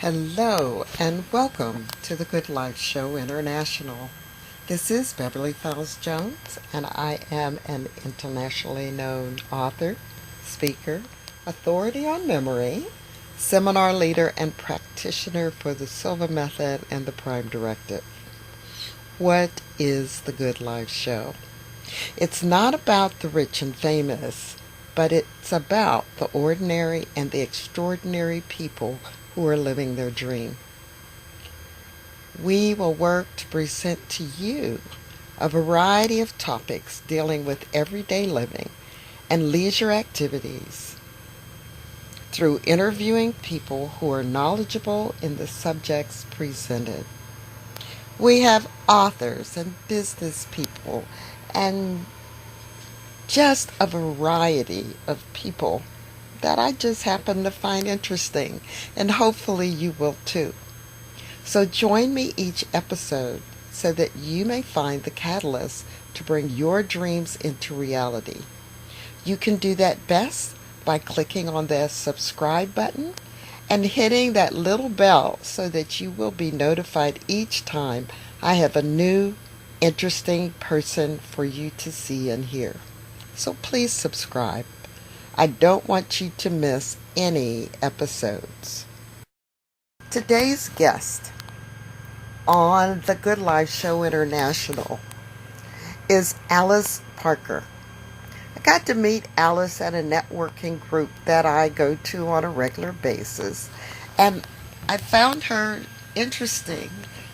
Hello and welcome to the Good Life Show International. This is Beverly Fells Jones, and I am an internationally known author, speaker, authority on memory, seminar leader, and practitioner for the Silva Method and the Prime Directive. What is the Good Life Show? It's not about the rich and famous, but it's about the ordinary and the extraordinary people who are living their dream. We will work to present to you a variety of topics dealing with everyday living and leisure activities through interviewing people who are knowledgeable in the subjects presented. We have authors and business people and just a variety of people that I just happen to find interesting, and hopefully you will too. So join me each episode so that you may find the catalyst to bring your dreams into reality. You can do that best by clicking on the subscribe button and hitting that little bell so that you will be notified each time I have a new, interesting person for you to see and hear. So please subscribe. I don't want you to miss any episodes. Today's guest on the Good Life Show International is Alice Parker. I got to meet Alice at a networking group that I go to on a regular basis, and I found her interesting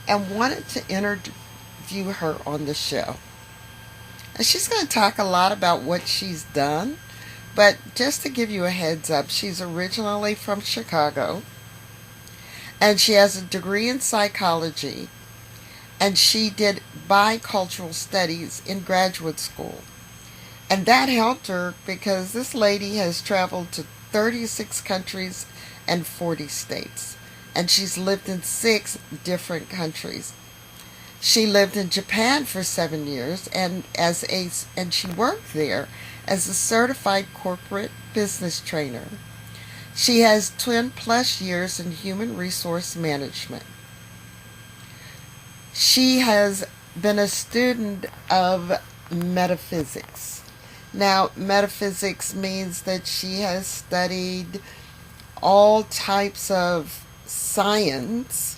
and wanted to interview her on the show. And she's going to talk a lot about what she's done, but just to give you a heads up, she's originally from Chicago, and she has a degree in psychology, and she did bicultural studies in graduate school. And that helped her because this lady has traveled to 36 countries and 40 states, and she's lived in 6 different countries. She lived in Japan for 7 years and she worked there as a certified corporate business trainer. She has 10 plus years in human resource management. She has been a student of metaphysics. Now, metaphysics means that she has studied all types of science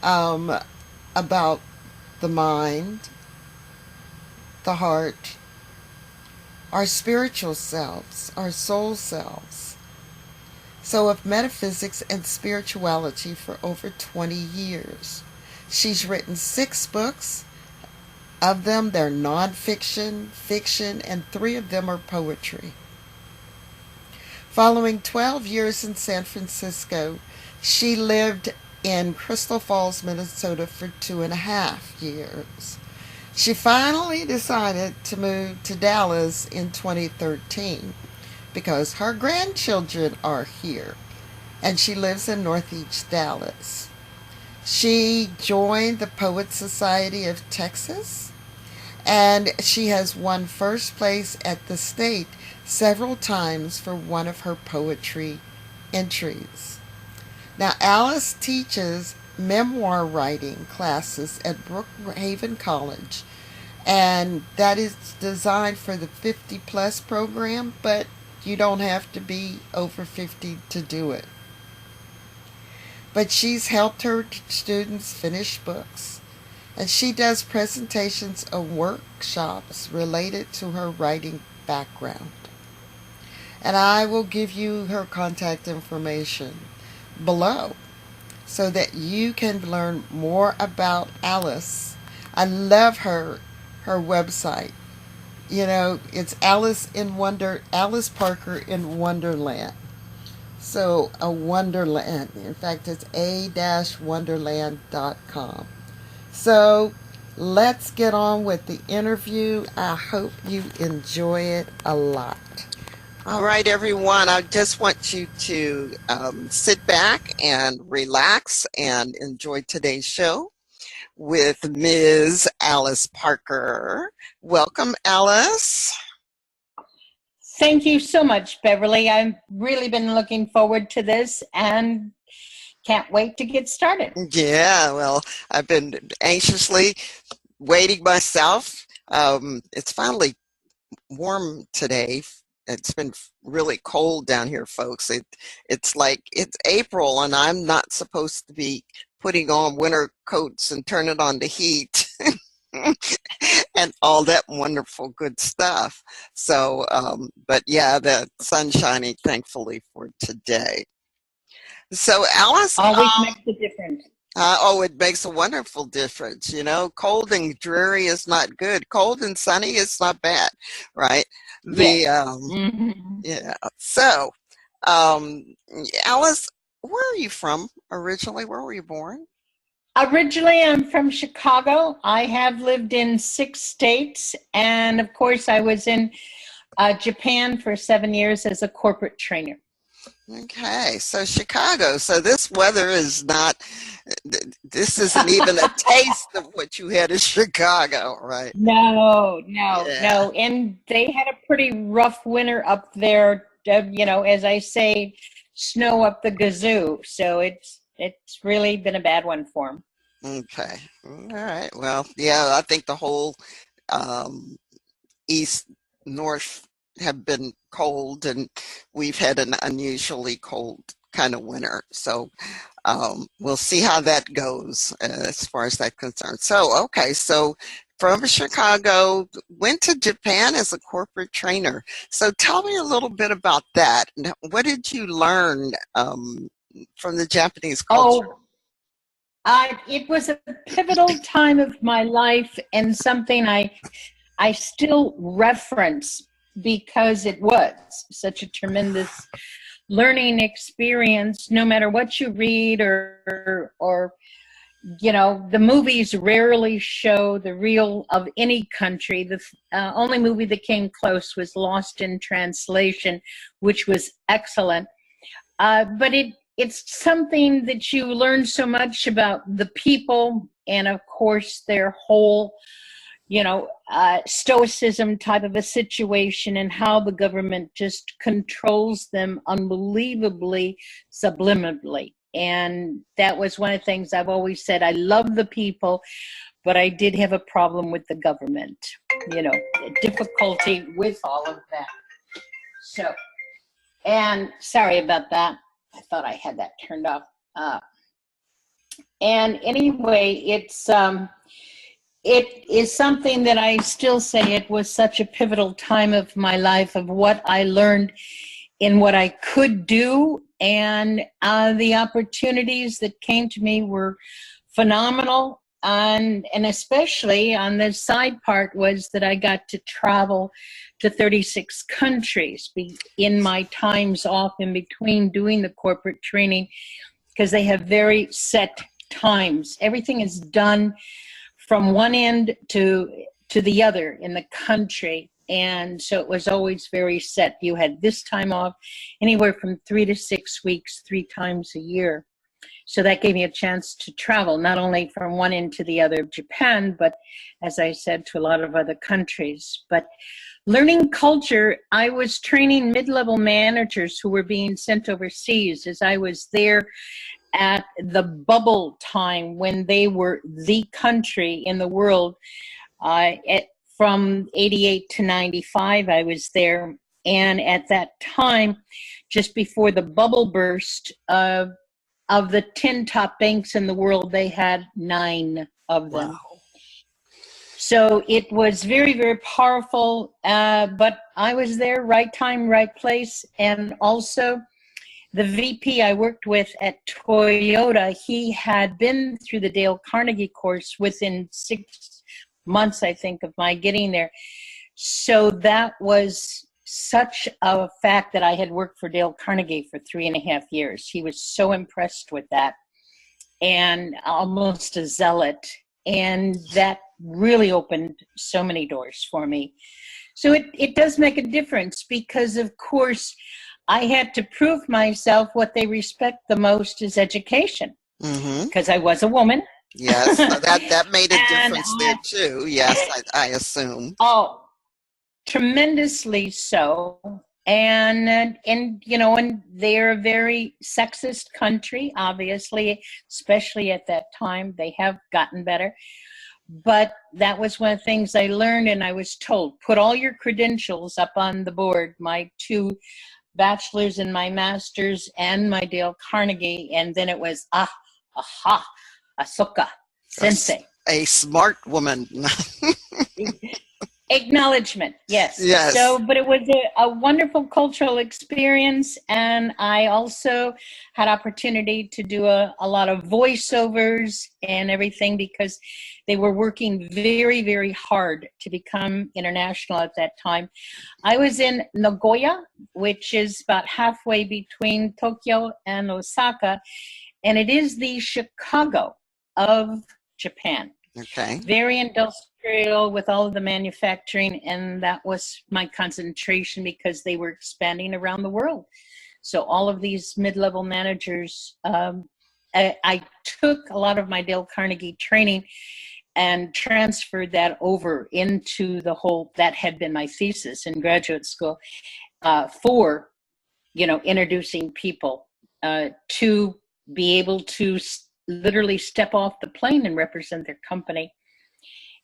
about the mind, the heart, our spiritual selves, our soul selves. So of metaphysics and spirituality for over 20 years. She's written 6 books. Of them, they're nonfiction, fiction, and 3 of them are poetry. Following 12 years in San Francisco, she lived in Crystal Falls, Minnesota for 2.5 years. She finally decided to move to Dallas in 2013 because her grandchildren are here, and she lives in Northeast Dallas. She joined the Poets Society of Texas, and she has won first place at the state several times for one of her poetry entries. Now, Alice teaches memoir writing classes at Brookhaven College, and that is designed for the 50 plus program, but you don't have to be over 50 to do it. But she's helped her students finish books, and she does presentations of workshops related to her writing background. And I will give you her contact information below so that you can learn more about Alice. I love her website. You know, it's Alice Parker in Wonderland. So a Wonderland. In fact, it's a-wonderland.com. So let's get on with the interview. I hope you enjoy it a lot. All right, everyone. I just want you to sit back and relax and enjoy today's show with Ms. Alice Parker. Welcome, Alice. Thank you so much, Beverly. I've really been looking forward to this and can't wait to get started. Yeah, well, I've been anxiously waiting myself. It's finally warm today. It's been really cold down here, folks. It's like it's April and I'm not supposed to be putting on winter coats and turning on the heat and all that wonderful good stuff. So, but yeah, the sun's shining, thankfully, for today. So, Alice, Always makes a difference. oh, it makes a wonderful difference. You know, cold and dreary is not good. Cold and sunny is not bad, right? Yes. The yeah. So, um, Alice, where are you from originally? Where were you born? Originally, I'm from Chicago. I have lived in 6 states, and of course, I was in Japan for 7 years as a corporate trainer. Okay, so Chicago. So this weather is not, this isn't even a taste of what you had in Chicago, right? No. Yeah. And they had a pretty rough winter up there, as I say, snow up the gazoo. So it's really been a bad one for them. Okay. All right. Well, yeah, I think the whole um, east, north have been cold, and we've had an unusually cold kind of winter. So we'll see how that goes as far as that concerns. So, okay, so from Chicago, went to Japan as a corporate trainer. So tell me a little bit about that. What did you learn from the Japanese culture? It was a pivotal time of my life and something I still reference because it was such a tremendous learning experience. No matter what you read or the movies rarely show the real of any country. The only movie that came close was Lost in Translation, which was excellent. But it's something that you learn so much about the people and, of course, their whole stoicism type of a situation and how the government just controls them unbelievably subliminally. And that was one of the things I've always said. I love the people, but I did have a problem with the government, difficulty with all of that. So, and sorry about that. I thought I had that turned off. And anyway, it is something that I still say it was such a pivotal time of my life of what I learned in what I could do, and the opportunities that came to me were phenomenal. And especially on the side part was that I got to travel to 36 countries in my times off in between doing the corporate training, because they have very set times. Everything is done from one end to the other in the country. And so it was always very set. You had this time off, anywhere from 3 to 6 weeks, 3 times a year. So that gave me a chance to travel, not only from one end to the other of Japan, but as I said, to a lot of other countries. But learning culture, I was training mid-level managers who were being sent overseas as I was there at the bubble time when they were the country in the world. From 88 to 95, I was there. And at that time, just before the bubble burst, of the 10 top banks in the world, they had 9 of them. Wow. So it was very, very powerful. But I was there, right time, right place. And also the VP I worked with at Toyota, he had been through the Dale Carnegie course within 6 months, I think, of my getting there. So that was such a fact that I had worked for Dale Carnegie for 3.5 years. He was so impressed with that and almost a zealot. And that really opened so many doors for me. So it does make a difference because, of course, I had to prove myself. What they respect the most is education, because I was a woman. Yes, so that made a difference there too. Yes, I assume. Oh, tremendously so. and and they're a very sexist country, obviously, especially at that time. They have gotten better, but that was one of the things I learned, and I was told, put all your credentials up on the board, my 2 bachelor's and my master's and my Dale Carnegie, and then it was aha, Ahsoka, sensei. A smart woman. Acknowledgement, yes. Yes. So, but it was a wonderful cultural experience, and I also had opportunity to do a lot of voiceovers and everything, because they were working very, very hard to become international at that time. I was in Nagoya, which is about halfway between Tokyo and Osaka, and it is the Chicago of Japan. Okay. Very industrial with all of the manufacturing, and that was my concentration because they were expanding around the world. So all of these mid-level managers, I took a lot of my Dale Carnegie training and transferred that over into the whole, that had been my thesis in graduate school, for, introducing people to be able to literally step off the plane and represent their company.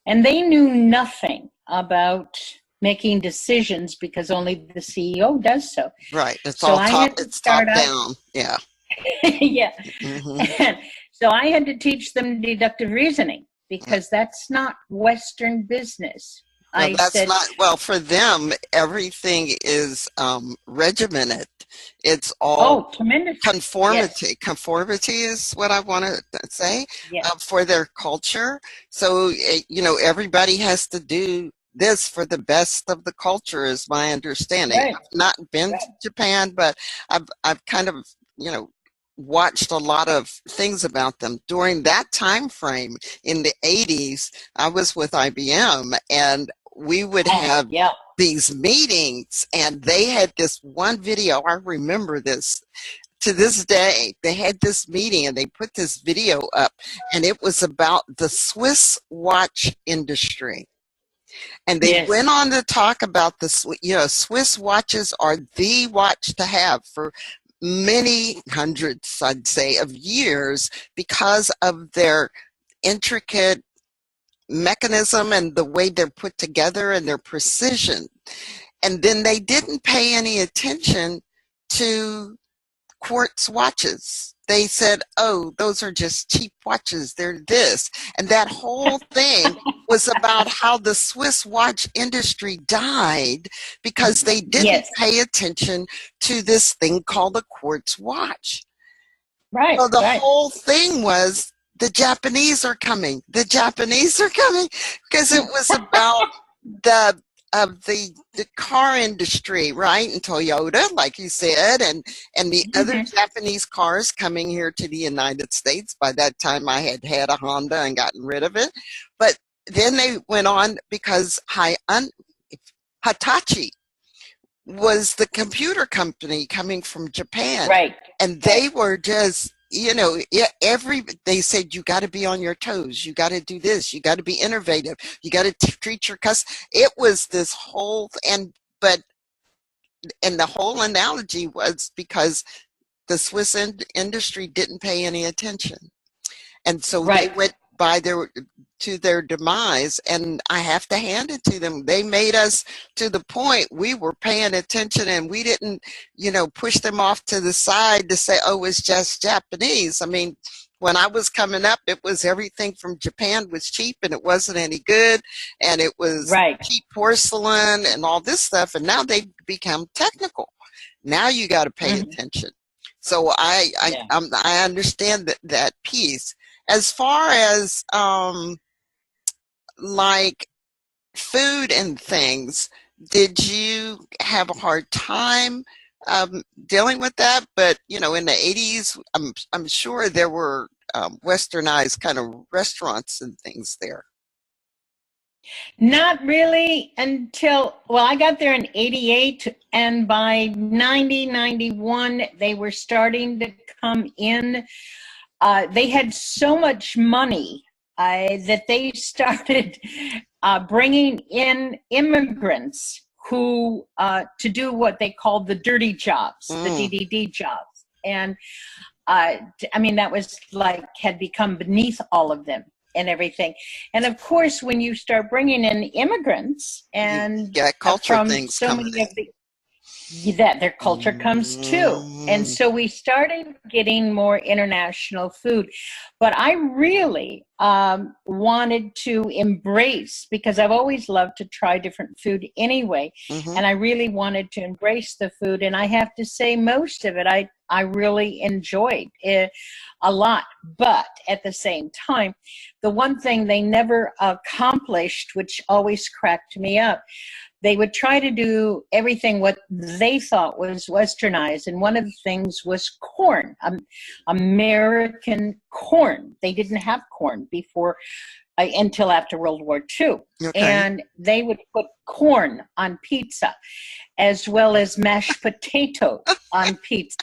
And they knew nothing about making decisions because only the CEO does so. Right. It's so all it's top down. Yeah. Yeah. Mm-hmm. And so I had to teach them deductive reasoning because that's not Western business. Well, for them, everything is regimented. It's all tremendous conformity. Yes. Conformity is what I want to say. Yes. For their culture. So, everybody has to do this for the best of the culture is my understanding. Right. I've not been to Japan, but I've kind of, watched a lot of things about them. During that time frame in the 80s, I was with IBM, and we would have these meetings, and they had this one video. I remember this to this day. They had this meeting and they put this video up, and it was about the Swiss watch industry. And they went on to talk about the, Swiss watches are the watch to have for many hundreds, I'd say, of years because of their intricate mechanism and the way they're put together and their precision. And then they didn't pay any attention to quartz watches. They said, oh, those are just cheap watches. They're this. And that whole thing was about how the Swiss watch industry died because they didn't pay attention to this thing called a quartz watch. Right. So the whole thing was, the Japanese are coming. The Japanese are coming, because it was about the car industry, right? And Toyota, like you said, and the other Japanese cars coming here to the United States. By that time, I had a Honda and gotten rid of it. But then they went on because Hitachi was the computer company coming from Japan. Right. And they were just, they said, you got to be on your toes. You got to do this. You got to be innovative. You got to treat your customers. It was this whole, and the whole analogy was because the Swiss industry didn't pay any attention. And so they went to their demise, and I have to hand it to them. They made us to the point we were paying attention, and we didn't, push them off to the side to say, oh, it's just Japanese. I mean, when I was coming up, it was everything from Japan was cheap and it wasn't any good, and it was cheap porcelain and all this stuff. And now they've become technical. Now you got to pay attention. So I understand that piece. As far as like food and things, did you have a hard time dealing with that? But in the 80s, I'm sure there were westernized kind of restaurants and things there. Not really until, I got there in 88, and by 90, 91, they were starting to come in. They had so much money that they started bringing in immigrants who to do what they called the dirty jobs, the Mm. DDD jobs. And I mean, that was like had become beneath all of them and everything. And of course, when you start bringing in immigrants and get culture from things so coming many of the that their culture comes too. And so we started getting more international food. But I really wanted to embrace, because I've always loved to try different food anyway, Mm-hmm. and I really wanted to embrace the food. And I have to say, most of it I really enjoyed it a lot. But at the same time, the one thing they never accomplished, which always cracked me up, they would try to do everything what they thought was westernized. And one of the things was corn, American corn. They didn't have corn before until after World War II. Okay. And they would put corn on pizza as well as mashed potato on pizza.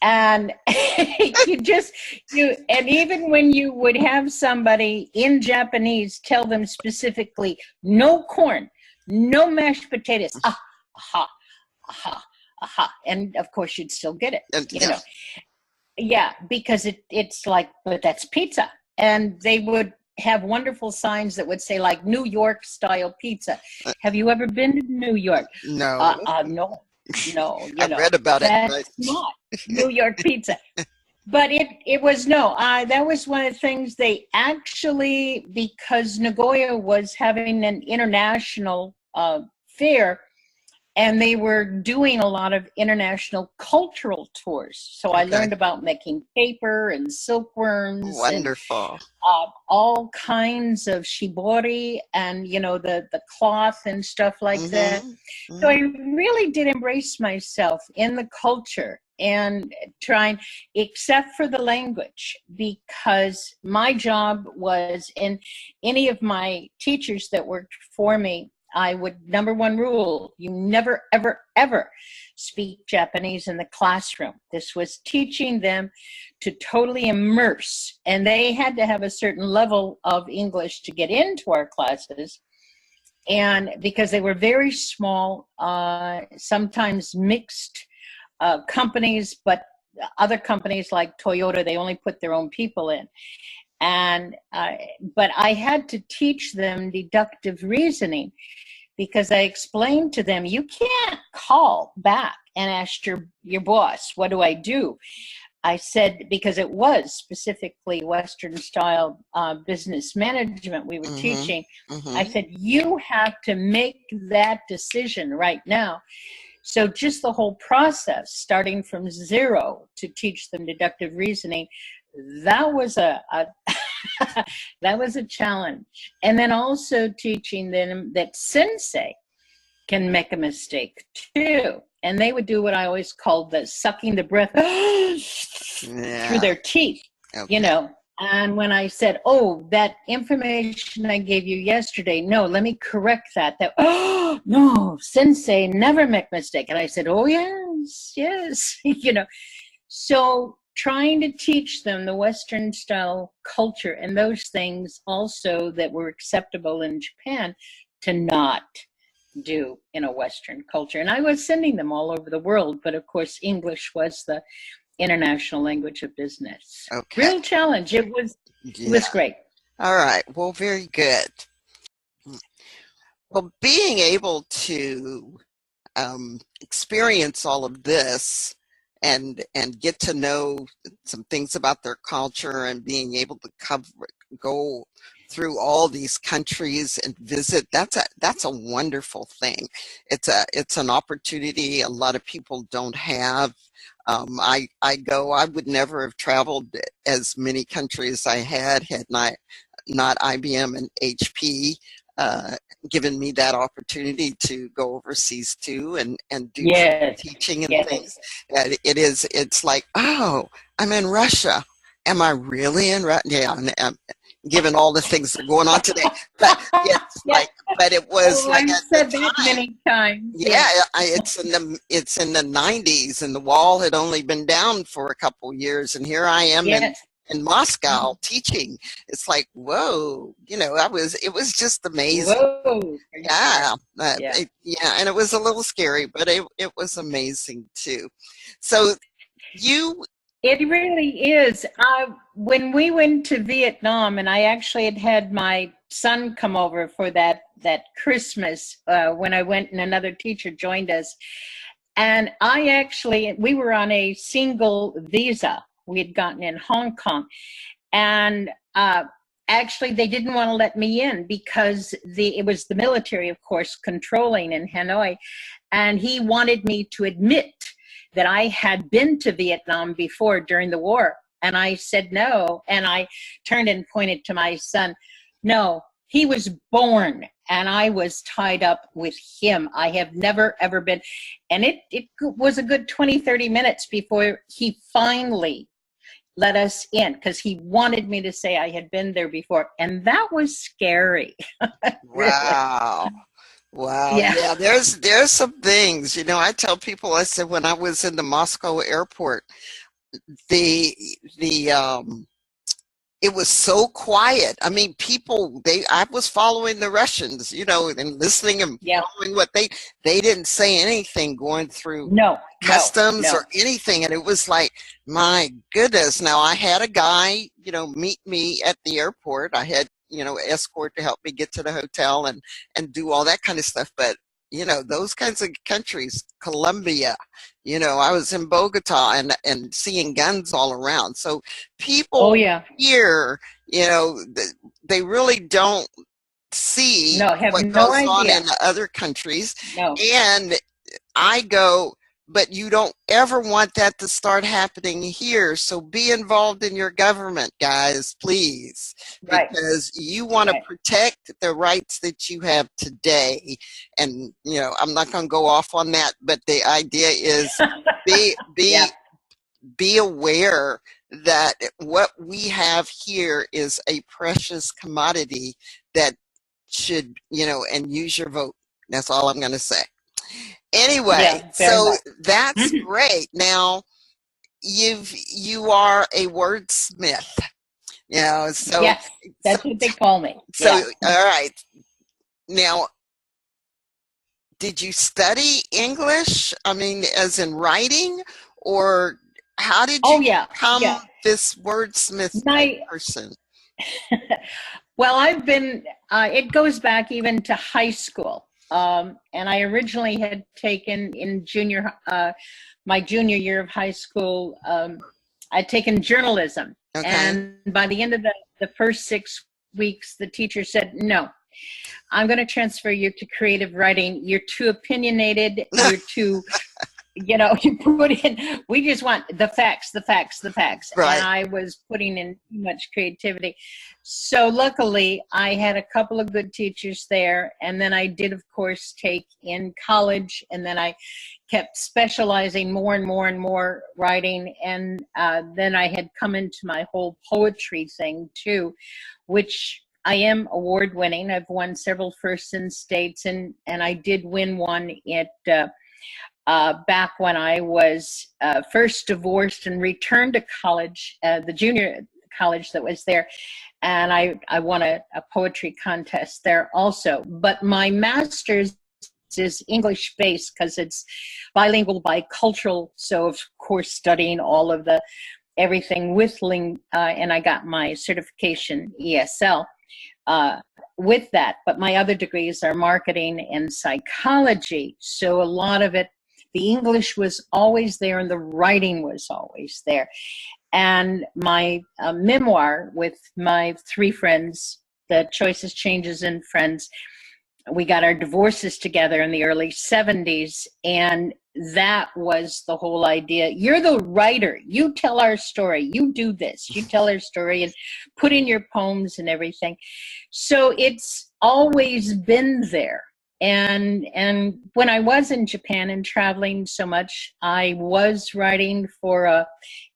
And and even when you would have somebody in Japanese tell them specifically, no corn, no mashed potatoes, aha, aha, aha. And of course you'd still get it, you know. Yeah, because it's like, but that's pizza. And they would have wonderful signs that would say like New York style pizza. Have you ever been to New York? No. No. I read about it. That's not New York pizza. But it was that was one of the things they actually, because Nagoya was having an international fair, and they were doing a lot of international cultural tours. So I learned about making paper and silkworms. Wonderful. And, all kinds of shibori and, you know, the cloth and stuff like that. Mm-hmm. So I really did embrace myself in the culture and trying, except for the language, because my job was, in any of my teachers that worked for me, I would, number one rule, you never, ever, ever speak Japanese in the classroom. This was teaching them to totally immerse, and they had to have a certain level of English to get into our classes. And because they were very small, sometimes mixed companies, but other companies like Toyota, they only put their own people in. And but I had to teach them deductive reasoning, because I explained to them, you can't call back and ask your boss, what do I do? I said, because it was specifically Western style business management we were teaching. I said, you have to make that decision right now. So just the whole process, starting from zero to teach them deductive reasoning, that was a that was a challenge. And then also teaching them that sensei can make a mistake too. And they would do what I always called the sucking the breath through their teeth, you know. And when I said, oh, that information I gave you yesterday, no, let me correct that. Oh, no, sensei never make mistake. And I said, oh, yes, you know. So trying to teach them the Western style culture and those things also that were acceptable in Japan to not do in a Western culture. And I was sending them all over the world, but of course English was the international language of business. Real challenge. It was great. All right. Well, very good. Well, being able to experience all of this and get to know some things about their culture, and being able to go through all these countries and visit, that's a wonderful thing. It's an opportunity a lot of people don't have. I would never have traveled as many countries I had not IBM and HP given me that opportunity to go overseas too and do teaching and things. It's like, oh, I'm in Russia. Am I really in Russia? Yeah, given all the things that are going on today. But but it was I've said that many times. Yeah, it's in the 90s, and the wall had only been down for a couple years, and here I am in Moscow teaching. It's like, whoa, it was just amazing. Whoa. Yeah, Yeah. yeah, and it was a little scary, but it was amazing too. So you, It really is. When we went to Vietnam, and I actually had my son come over for that Christmas when I went, and another teacher joined us. And we were on a single visa we had gotten in Hong Kong. And actually, they didn't want to let me in because it was the military, of course, controlling in Hanoi. And he wanted me to admit that I had been to Vietnam before during the war. And I said no. And I turned and pointed to my son. No, he was born and I was tied up with him. I have never, ever been. And it was a good 20, 30 minutes before he finally let us in, because he wanted me to say I had been there before. And that was scary. Really. wow. Wow. Yeah. Yeah, there's some things, I tell people, I said when I was in the Moscow airport, the it was so quiet. I mean, I was following the Russians, and listening and Yeah. following what they didn't say anything going through No. customs or anything. And it was like, my goodness. Now I had a guy, meet me at the airport. I had, escort to help me get to the hotel and do all that kind of stuff. But, those kinds of countries, Colombia, I was in Bogota and seeing guns all around. So people Oh, yeah. here, they really don't see No, have what no goes on idea. in the other countries. No. And I go, but you don't ever want that to start happening here. So be involved in your government, guys, please, Right. because you want to protect the rights that you have today. And, I'm not going to go off on that, but the idea is Yeah. be aware that what we have here is a precious commodity that should, and use your vote. That's all I'm going to say. Anyway, Yeah, very so much. that's great. Now you are a wordsmith, so Yes, that's what they call me. so Yeah. all right. Now, did you study English? I mean, as in writing, or how did Oh, you yeah. become Yeah. this wordsmith type person? Well, it goes back even to high school. And I originally had taken in my junior year of high school, I'd taken journalism. Okay. And by the end of the first 6 weeks, the teacher said, no, I'm going to transfer you to creative writing. You're too opinionated. You're too, you put in, we just want the facts. Right. And I was putting in too much creativity. So luckily I had a couple of good teachers there. And then I did, of course, take in college, and then I kept specializing more and more and more writing. And then I had come into my whole poetry thing too, which I am award winning. I've won several firsts in states, and I did win one at back when I was first divorced and returned to college, the junior college that was there. And I won a poetry contest there also. But my master's is English based because it's bilingual, bicultural. So of course, studying all of everything with and I got my certification ESL with that. But my other degrees are marketing and psychology. So a lot of it, the English was always there and the writing was always there. And my memoir with my 3 friends, The Choices, Changes, and Friends, we got our divorces together in the early 70s. And that was the whole idea. You're the writer. You tell our story. You do this. You tell our story and put in your poems and everything. So it's always been there. And when I was in Japan and traveling so much, I was writing for a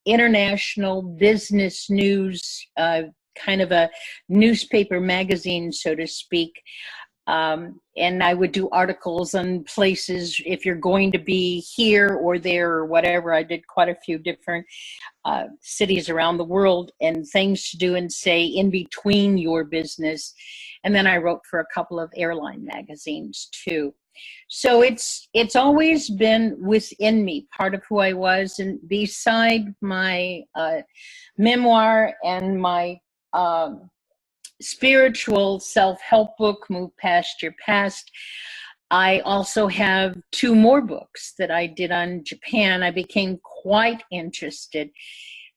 international business news, kind of a newspaper magazine, so to speak. And I would do articles on places if you're going to be here or there or whatever. I did quite a few different cities around the world and things to do and say in between your business. And then I wrote for a couple of airline magazines too. So it's always been within me, part of who I was. And beside my memoir and my spiritual self-help book, Move Past Your Past, I also have 2 more books that I did on Japan. I became quite interested,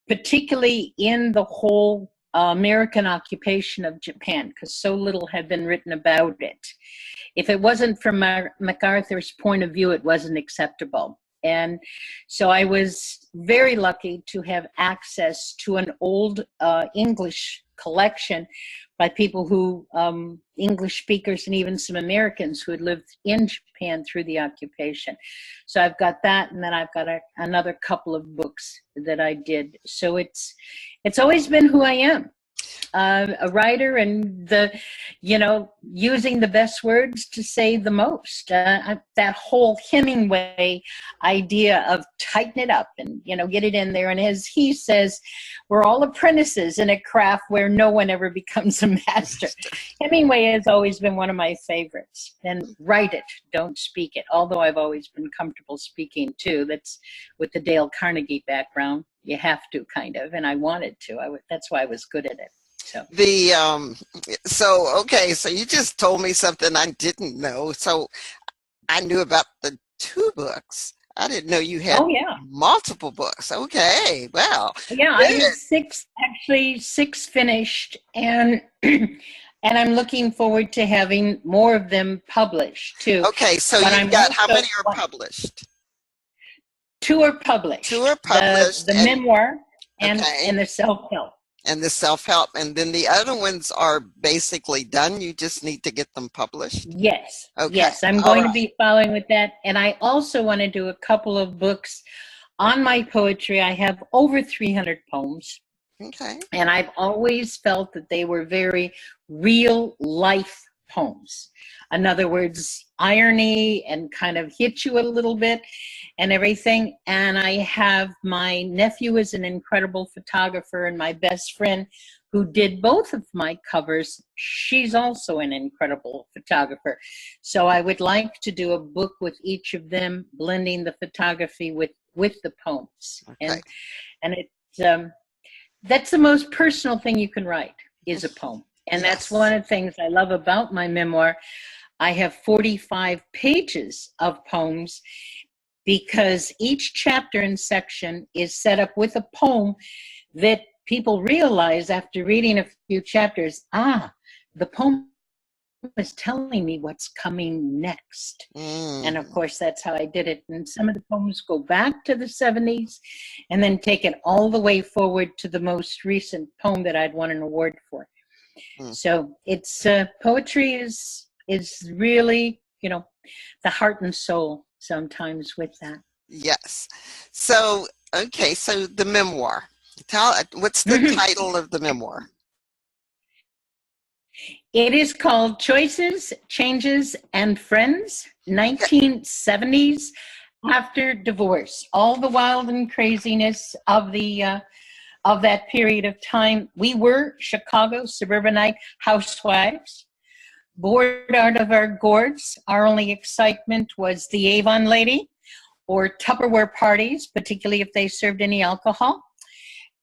particularly in the whole American occupation of Japan, because so little had been written about it. If it wasn't from MacArthur's point of view, it wasn't acceptable. And so I was very lucky to have access to an old English collection by people who, English speakers and even some Americans who had lived in Japan through the occupation. So I've got that, and then I've got another couple of books that I did. So it's always been who I am. A writer, and using the best words to say the most. That whole Hemingway idea of tighten it up and, get it in there. And as he says, we're all apprentices in a craft where no one ever becomes a master. Hemingway has always been one of my favorites. And write it, don't speak it. Although I've always been comfortable speaking too. That's with the Dale Carnegie background. You have to, kind of, and I wanted to. That's why I was good at it. So you just told me something I didn't know. So I knew about the 2 books. I didn't know you had multiple books. Okay, well. Yeah, I have 6 finished, and and I'm looking forward to having more of them published too. Okay, so you've got, how many are published? 2 are published. 2 are published. The memoir and the self-help. And the self-help, and then the other ones are basically done. You just need to get them published. Yes. Okay. Yes, I'm going to be following with that. And I also want to do a couple of books on my poetry. I have over 300 poems. Okay. And I've always felt that they were very real life poems. In other words, irony and kind of hit you a little bit and everything. And I have, my nephew is an incredible photographer, and my best friend who did both of my covers, she's also an incredible photographer. So I would like to do a book with each of them, blending the photography with the poems. Okay. And it's that's the most personal thing you can write, is a poem. And that's one of the things I love about my memoir. I have 45 pages of poems, because each chapter and section is set up with a poem that people realize after reading a few chapters, the poem is telling me what's coming next. And of course, that's how I did it. And some of the poems go back to the 70s and then take it all the way forward to the most recent poem that I'd won an award for. So it's poetry is really, the heart and soul sometimes with that. Yes. So, so the memoir. What's the title of the memoir? It is called Choices, Changes, and Friends, 1970s after divorce. All the wild and craziness of that period of time. We were Chicago suburbanite housewives, bored out of our gourds. Our only excitement was the Avon lady or Tupperware parties, particularly if they served any alcohol.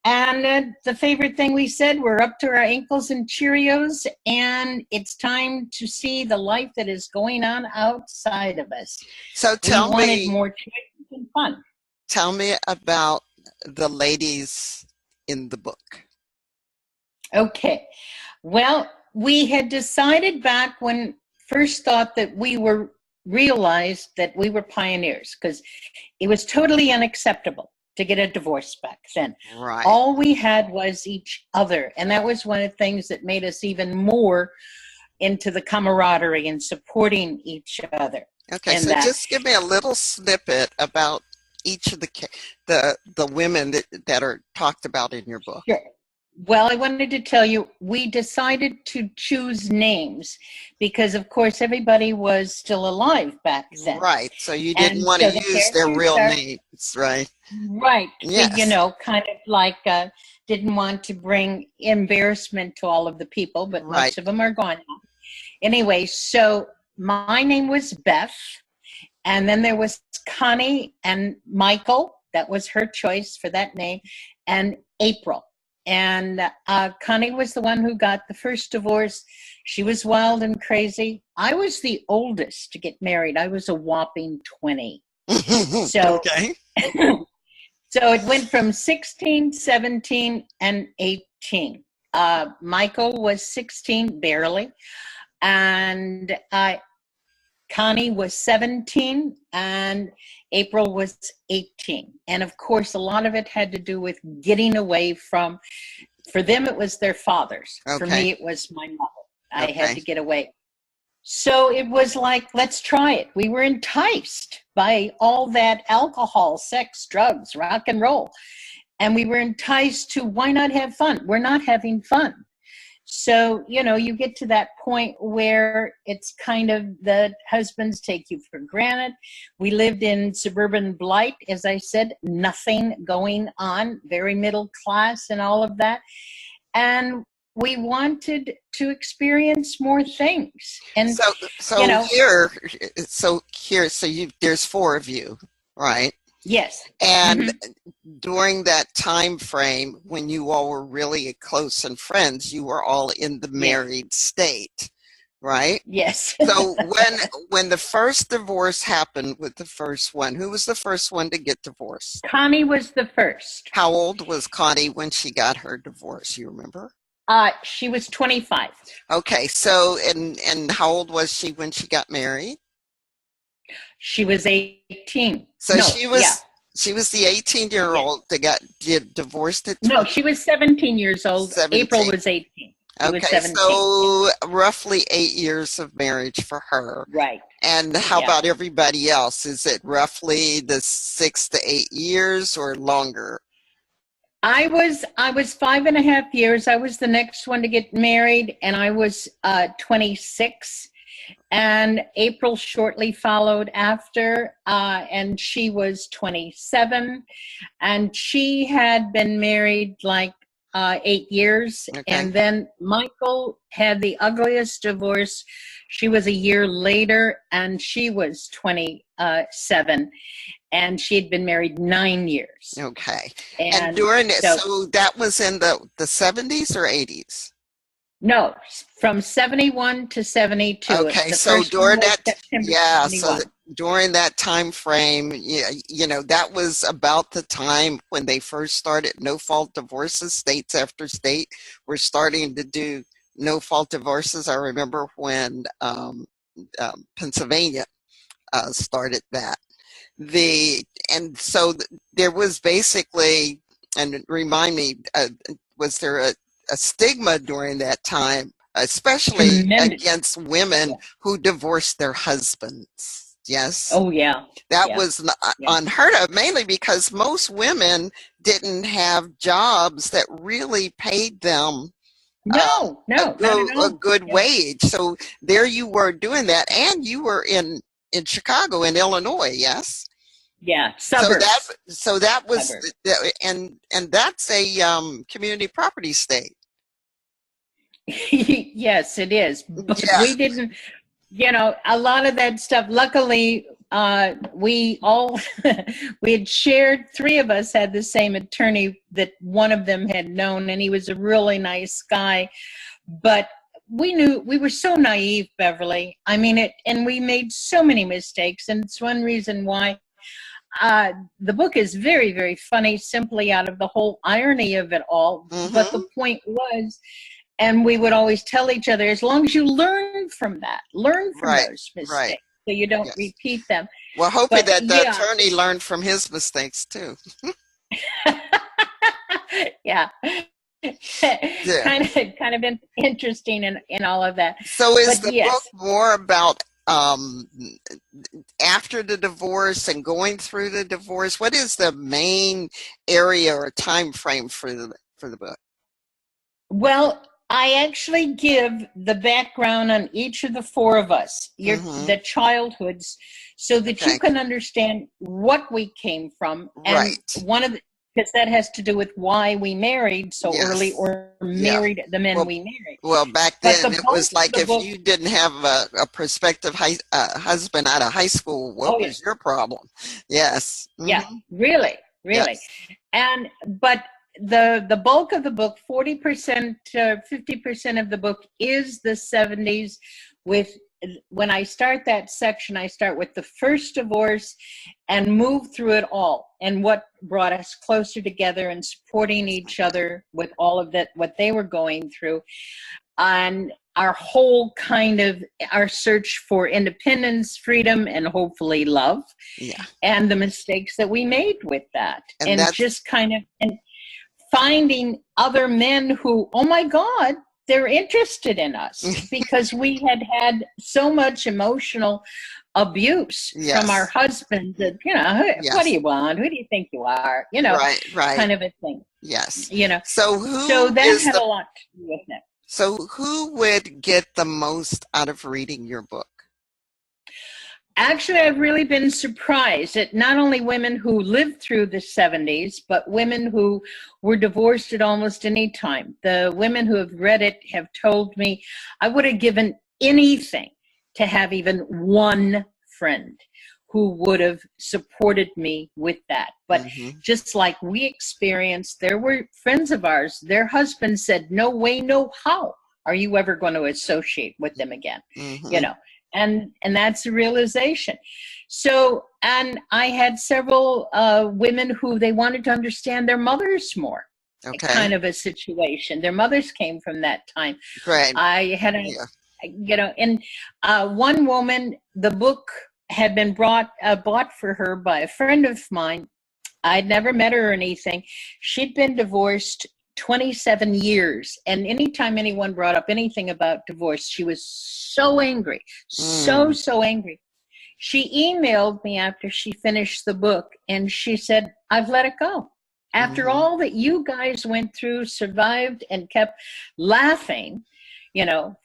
And the favorite thing we said, we're up to our ankles in Cheerios, and it's time to see the life that is going on outside of us. So we wanted more choices and fun. Tell me about the ladies in the book. Okay. Well, we had decided back when first thought that we realized that we were pioneers, because it was totally unacceptable to get a divorce back then. Right. All we had was each other. And that was one of the things that made us even more into the camaraderie and supporting each other. Okay, so just give me a little snippet about each of the women that are talked about in your book. Sure. Well, I wanted to tell you, we decided to choose names because, of course, everybody was still alive back then. Right. So you didn't And want to so the use their characters real are names, right? right. Yes. Kind of like didn't want to bring embarrassment to all of the people, but Right. most of them are gone now. Anyway, so my name was Beth, and then there was Connie and Michael. That was her choice for that name, and April. And Connie was the one who got the first divorce. She was wild and crazy. I was the oldest to get married. I was a whopping 20. So, Okay. so it went from 16, 17, and 18. Michael was 16, barely. And Connie was 17 and April was 18. And of course, a lot of it had to do with getting away from, for them, it was their fathers. For Okay. me, it was my mother. I Okay. had to get away. So it was like, let's try it. We were enticed by all that alcohol, sex, drugs, rock and roll. And we were enticed to, why not have fun? We're not having fun. So, you get to that point where it's kind of the husbands take you for granted. We lived in suburban blight, as I said, nothing going on, very middle class and all of that. And we wanted to experience more things. And, So there's four of you, right? yes. And Mm-hmm. during that time frame when you all were really close and friends, you were all in the married state, right? Yes. So when the first divorce happened with the first one, who was the first one to get divorced? Connie was the first. How old was Connie when she got her divorce? You remember? She was 25. Okay, so and how old was she when she got married? She was 18. So no, she was yeah. she was the 18-year-old that got divorced at 20. No, she was 17 years old. 17. April was 18. She Okay, was 17. so roughly 8 years of marriage for her. Right. And how about everybody else? Is it roughly the 6 to 8 years or longer? I was 5.5 years. I was the next one to get married, and I was 26. And April shortly followed after, and she was 27. And she had been married like 8 years. Okay. And then Michael had the ugliest divorce. She was a year later, and she was 27. And she had been married 9 years. Okay. And during it, so that was in the 70s or 80s? No, from 71 to 72. Okay, so during during that time frame, that was about the time when they first started no-fault divorces. States after state were starting to do no-fault divorces. I remember when Pennsylvania started that. So there was basically, and remind me, was there a stigma during that time, especially against women who divorced their husbands? Yes. Oh, yeah. That was unheard of, mainly because most women didn't have jobs that really paid them a good wage. So there you were doing that, and you were in Chicago, in Illinois, yes? Yeah, suburbs. So that was, and that's a community property state. Yes, it is. But we didn't, a lot of that stuff. Luckily, we all, we had shared, three of us had the same attorney that one of them had known, and he was a really nice guy. But we were so naive, Beverly. I mean, and we made so many mistakes, and it's one reason why the book is very, very funny, simply out of the whole irony of it all. Mm-hmm. But the point was, and we would always tell each other, as long as you learn from those mistakes, so you don't repeat them. Well, hoping that the attorney learned from his mistakes too. Yeah. Kind of interesting in all of that. So is the book more about after the divorce and going through the divorce? What is the main area or time frame for the book? Well, I actually give the background on each of the four of us, the childhoods, so that you Okay. can understand what we came from. And Right. one of the, because that has to do with why we married so early Yes. or Yeah. married the men Well, we married. well, back But then the it bulk was of like the if book, you didn't have a prospective husband out of high school, what oh yeah, was your problem? Yes. yeah, really, really. Yes. And but the bulk of the book, 40% to 50% of the book is the 70s. With when I start that section, I start with the first divorce and move through it all and what brought us closer together and supporting each other with all of that, what they were going through, and our whole kind of our search for independence, freedom, and hopefully love, Yeah. and the mistakes that we made with that, And and that's just kind of and finding other men who, oh my God, they're interested in us because we had so much emotional abuse from our yes. husbands that, what do Yes. you want? Who do you think you are? Right. Right. Kind of a thing, Yes. you know. So So who that is had a the lot to do with it. so who would get the most out of reading your book? Actually, I've really been surprised at not only women who lived through the 70s, but women who were divorced at almost any time. The women who have read it have told me I would have given anything to have even one friend who would have supported me with that. But just like we experienced, there were friends of ours, their husbands said, no way, no how are you ever going to associate with them again, And that's a realization. So, and I had several women who they wanted to understand their mothers more, Okay. kind of a situation. Their mothers came from that time. Great. I had and one woman, the book had been bought for her by a friend of mine. I'd never met her or anything. She'd been divorced 27 years. And anytime anyone brought up anything about divorce, she was so angry, so angry. She emailed me after she finished the book and she said, I've let it go. After all that you guys went through, survived, and kept laughing,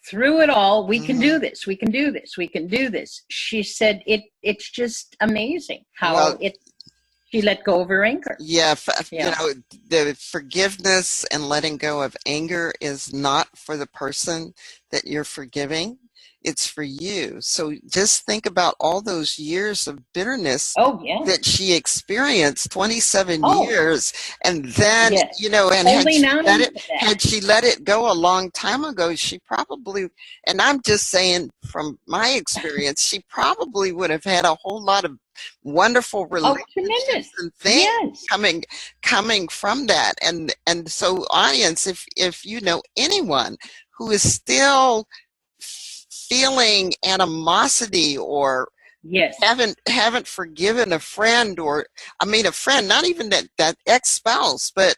through it all, we can do this, we can do this, we can do this. She said, it's just amazing how she let go of her anger. Yeah, the forgiveness and letting go of anger is not for the person that you're forgiving. It's for you. So just think about all those years of bitterness that she experienced, 27 years. And then, and had she let it go a long time ago, she probably, and I'm just saying from my experience, she probably would have had a whole lot of wonderful relationships and things coming from that. And so audience, if you know anyone who is still feeling animosity or haven't forgiven a friend, or a friend, not even that ex-spouse, but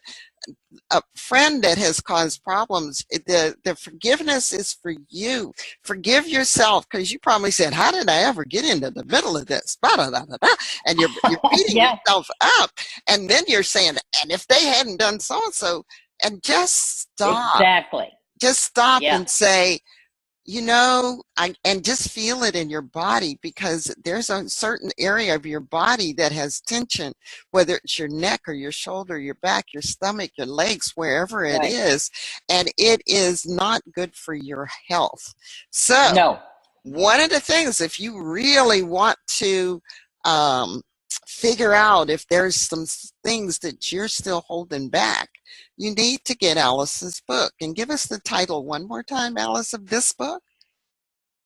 a friend that has caused problems, the forgiveness is for you. Forgive yourself, because you probably said, how did I ever get into the middle of this? And you're beating yourself up, and then you're saying, and if they hadn't done so and so, and just stop. Just stop and say, and just feel it in your body, because there's a certain area of your body that has tension, whether it's your neck or your shoulder, your back, your stomach, your legs, wherever it is, and it is not good for your health. So one of the things, if you really want to figure out if there's some things that you're still holding back, you need to get Alice's book. And give us the title one more time, Alice, of this book.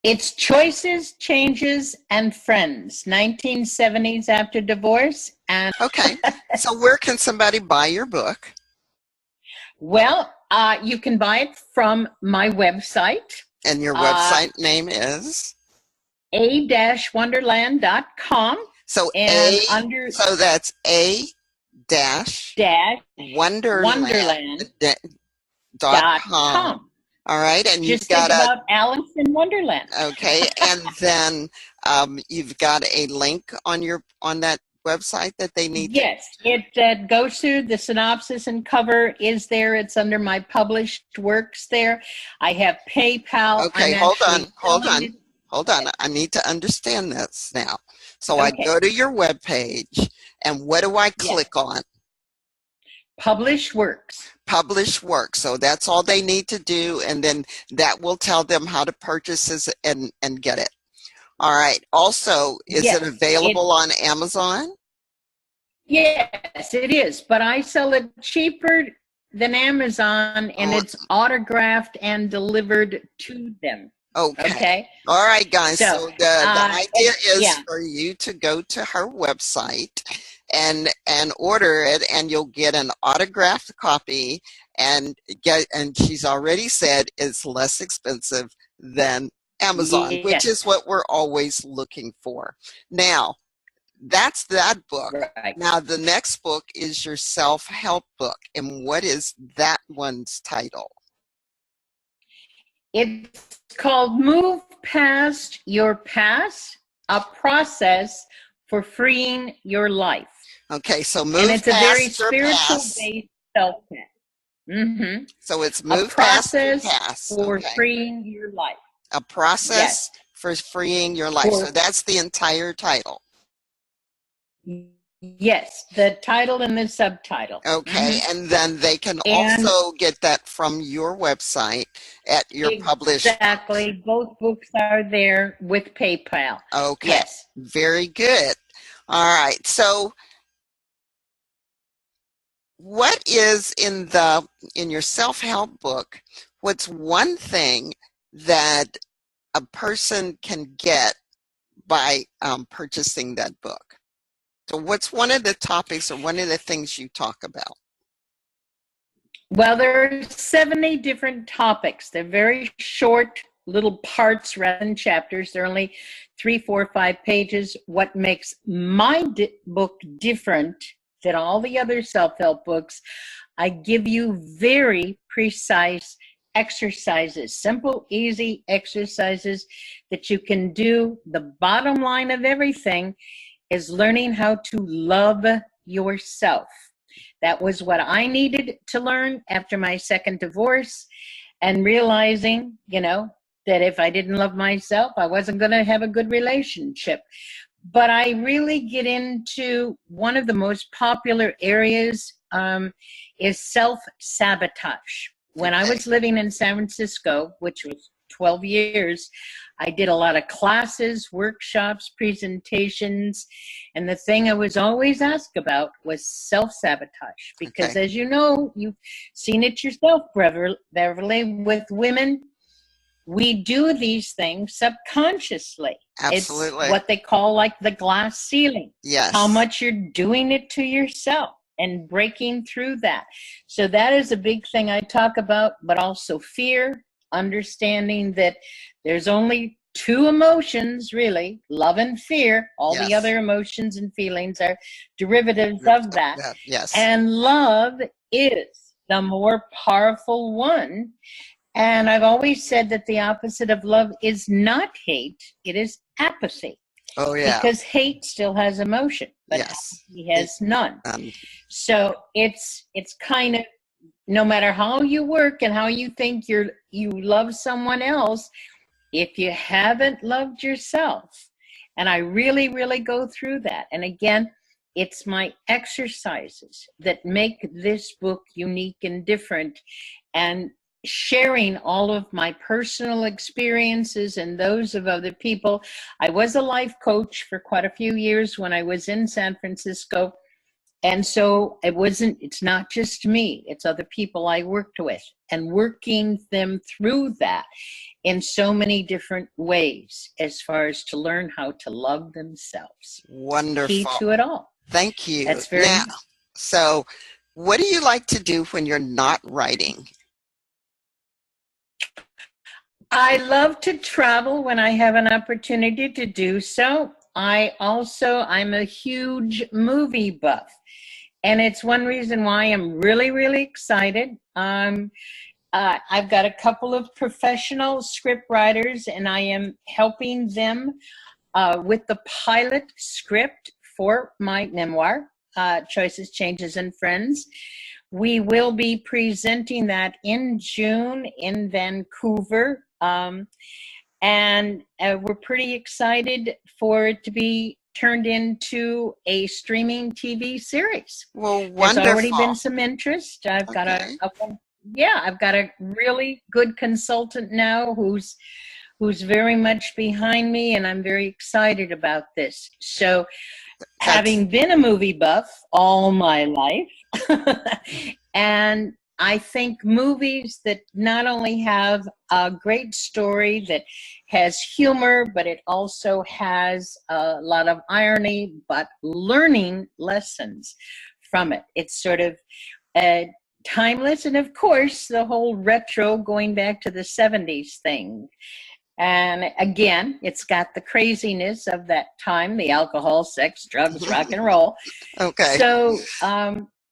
It's Choices, Changes, and Friends, 1970s After Divorce. And okay, so where can somebody buy your book? Well, you can buy it from my website. And your website name is? a-wonderland.com. So so that's a-wonderland.com. All right, and you've got about Alice in Wonderland. Okay, and then you've got a link on that website that they need to? Yes, it goes through the synopsis and cover is there. It's under my published works there. I have PayPal. Okay, I'm hold on, actually hold selling on, it. hold on. I need to understand this now. So I Okay, go to your webpage, and what do I yes, click on? published works. Publish work. So that's all they need to do, and then that will tell them how to purchase this and get it. All right. Also, is it Yes, available on Amazon? yes, it is. But I sell it cheaper than Amazon, and Oh, it's autographed and delivered to them. okay. Okay, All right, guys. so So the idea is yeah, for you to go to her website and order it, and you'll get an autographed copy, and she's already said it's less expensive than Amazon, which is yes, what we're always looking for. Now, that's that book. right. Now, the next book is your self-help book. And what is that one's title? It's called Move Past Your Past, a process for freeing your life. Okay, so And move it's a very past your spiritual past. based self-care. Mm-hmm. So it's A move past your process past. for Okay. freeing your life. A process Yes. for freeing your life. So For that's the entire title. yes, the title and the subtitle. Okay, Mm-hmm. and then they can And also get that from your website at your published. exactly, both books are there with PayPal. Okay, Yes. very good. All right, so what is in your self-help book, what's one thing that a person can get by purchasing that book? So what's one of the topics or one of the things you talk about? Well, there are 70 different topics. They're very short little parts rather than chapters. They're only 3, 4, 5 pages. What makes my book different than all the other self-help books, I give you very precise exercises, simple, easy exercises that you can do. The bottom line of everything is learning how to love yourself. That was what I needed to learn after my second divorce, and realizing, that if I didn't love myself, I wasn't going to have a good relationship. But I really get into one of the most popular areas is self-sabotage. When I was living in San Francisco, which was 12 years, I did a lot of classes, workshops, presentations, and the thing I was always asked about was self-sabotage. Because as you know, you've seen it yourself, Beverly, with women, we do these things subconsciously. Absolutely. It's what they call like the glass ceiling. Yes. How much you're doing it to yourself and breaking through that. So that is a big thing I talk about, but also fear, understanding that there's only 2 emotions, really, love and fear. All the other emotions and feelings are derivatives of that. Yes. And love is the more powerful one. And I've always said that the opposite of love is not hate, it is apathy. Oh, yeah. Because hate still has emotion, but apathy has none. So it's kind of, no matter how you work and how you think you love someone else, if you haven't loved yourself, and I really, really go through that. And again, it's my exercises that make this book unique and different, and sharing all of my personal experiences and those of other people. I was a life coach for quite a few years when I was in San Francisco. And so it's not just me, it's other people I worked with, and working them through that in so many different ways as far as to learn how to love themselves. Wonderful. Key to it all. Thank you. That's very now, so what do you like to do when you're not writing? I love to travel when I have an opportunity to do so. I'm a huge movie buff. And it's one reason why I'm really, really excited. I've got a couple of professional script writers, and I am helping them with the pilot script for my memoir, Choices, Changes, and Friends. We will be presenting that in June in Vancouver. And we're pretty excited for it to be turned into a streaming TV series. Well, There's already wonderful. been some interest. I've got Okay. I've got a really good consultant now who's very much behind me, and I'm very excited about this. So, having been a movie buff all my life, and I think movies that not only have a great story that has humor, but it also has a lot of irony, but learning lessons from it. It's sort of timeless. And of course, the whole retro going back to the 70s thing. And again, it's got the craziness of that time, the alcohol, sex, drugs, rock and roll. Okay. So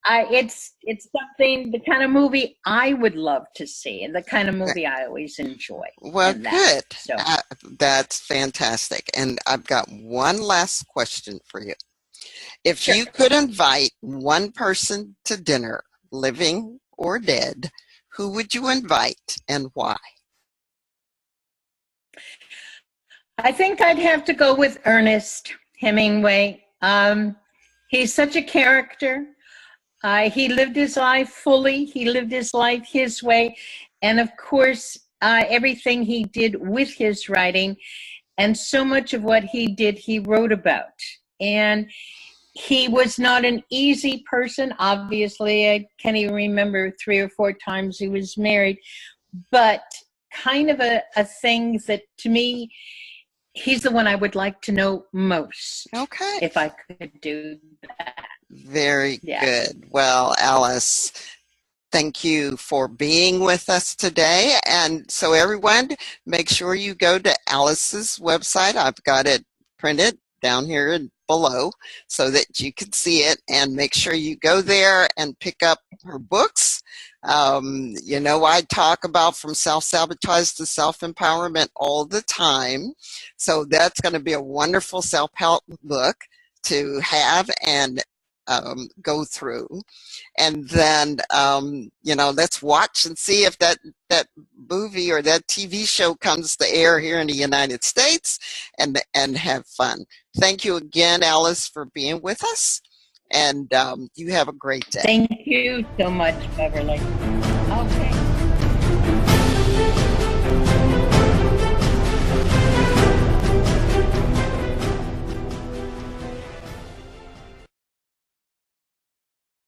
it's something, the kind of movie I would love to see, and the kind of movie I always enjoy. Well, good. So. That's fantastic. And I've got one last question for you. If Sure. you could invite one person to dinner, living or dead, who would you invite and why? I think I'd have to go with Ernest Hemingway. He's such a character. He lived his life fully. He lived his life his way. And of course, everything he did with his writing, and so much of what he did, he wrote about. And he was not an easy person. Obviously, I can't even remember 3 or 4 times he was married, but kind of a thing that, to me, he's the one I would like to know most. Okay. If I could do that. Very good. Well, Alice, thank you for being with us today. And so everyone, make sure you go to Alice's website. I've got it printed down here below so that you can see it, and make sure you go there and pick up her books. You know, I talk about from self-sabotage to self-empowerment all the time. So that's going to be a wonderful self-help book to have and go through. And then, you know, let's watch and see if that movie or that TV show comes to air here in the United States, and have fun. Thank you again, Alice, for being with us. And you have a great day. Thank you so much, Beverly.